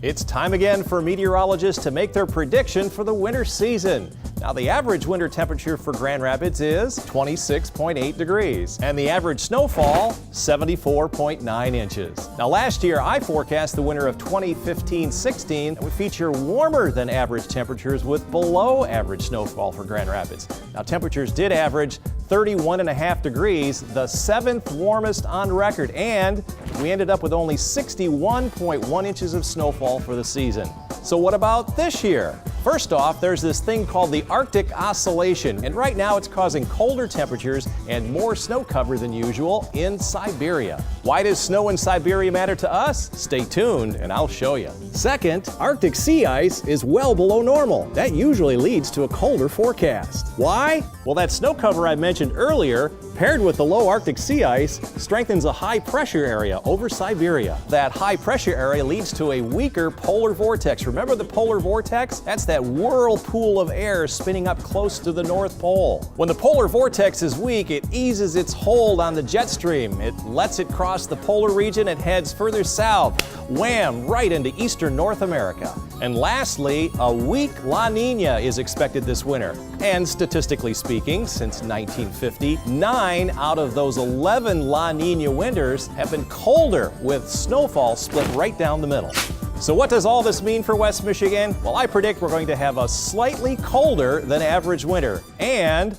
It's time again for meteorologists to make their prediction for the winter season. Now, the average winter temperature for Grand Rapids is 26.8 degrees, and the average snowfall, 74.9 inches. Now, last year, I forecast the winter of 2015-16 would feature warmer than average temperatures with below average snowfall for Grand Rapids. Now, temperatures did average 31.5 degrees, the 7th warmest on record, and we ended up with only 61.1 inches of snowfall for the season. So what about this year? First off, there's this thing called the Arctic Oscillation, and right now it's causing colder temperatures and more snow cover than usual in Siberia. Why does snow in Siberia matter to us? Stay tuned and I'll show you. Second, Arctic sea ice is well below normal. That usually leads to a colder forecast. Why? Well, that snow cover I mentioned earlier, paired with the low Arctic sea ice, strengthens a high pressure area over Siberia. That high pressure area leads to a weaker polar vortex. Remember the polar vortex? That's that whirlpool of air spinning up close to the North Pole. When the polar vortex is weak, it eases its hold on the jet stream. It lets it cross the polar region and heads further south, wham, right into eastern North America. And lastly, a weak La Nina is expected this winter. And statistically speaking, since 1950, 9 out of those 11 La Nina winters have been colder, with snowfall split right down the middle. So what does all this mean for West Michigan? Well, I predict we're going to have a slightly colder than average winter and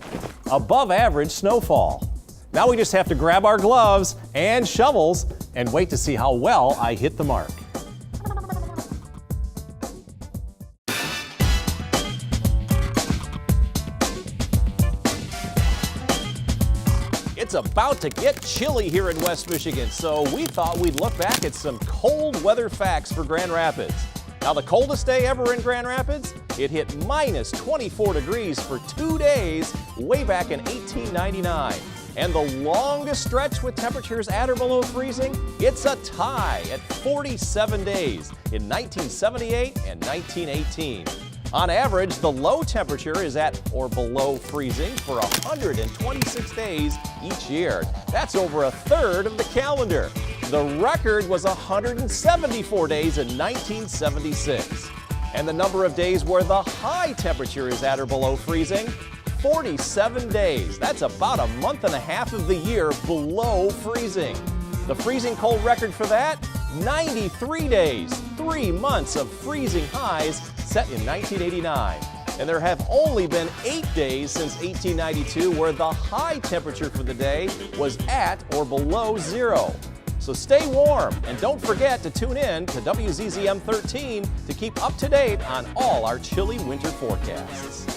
above average snowfall. Now we just have to grab our gloves and shovels and wait to see how well I hit the mark. It's about to get chilly here in West Michigan, so we thought we'd look back at some cold weather facts for Grand Rapids. Now, the coldest day ever in Grand Rapids, it hit minus 24 degrees for 2 days way back in 1899. And the longest stretch with temperatures at or below freezing, it's a tie at 47 days in 1978 and 1918. On average, the low temperature is at or below freezing for 126 days each year. That's over a third of the calendar. The record was 174 days in 1976. And the number of days where the high temperature is at or below freezing, 47 days. That's about a month and a half of the year below freezing. The freezing cold record for that? 93 days, 3 months of freezing highs set in 1989. And there have only been 8 days since 1892 where the high temperature for the day was at or below zero. So stay warm and don't forget to tune in to WZZM 13 to keep up to date on all our chilly winter forecasts.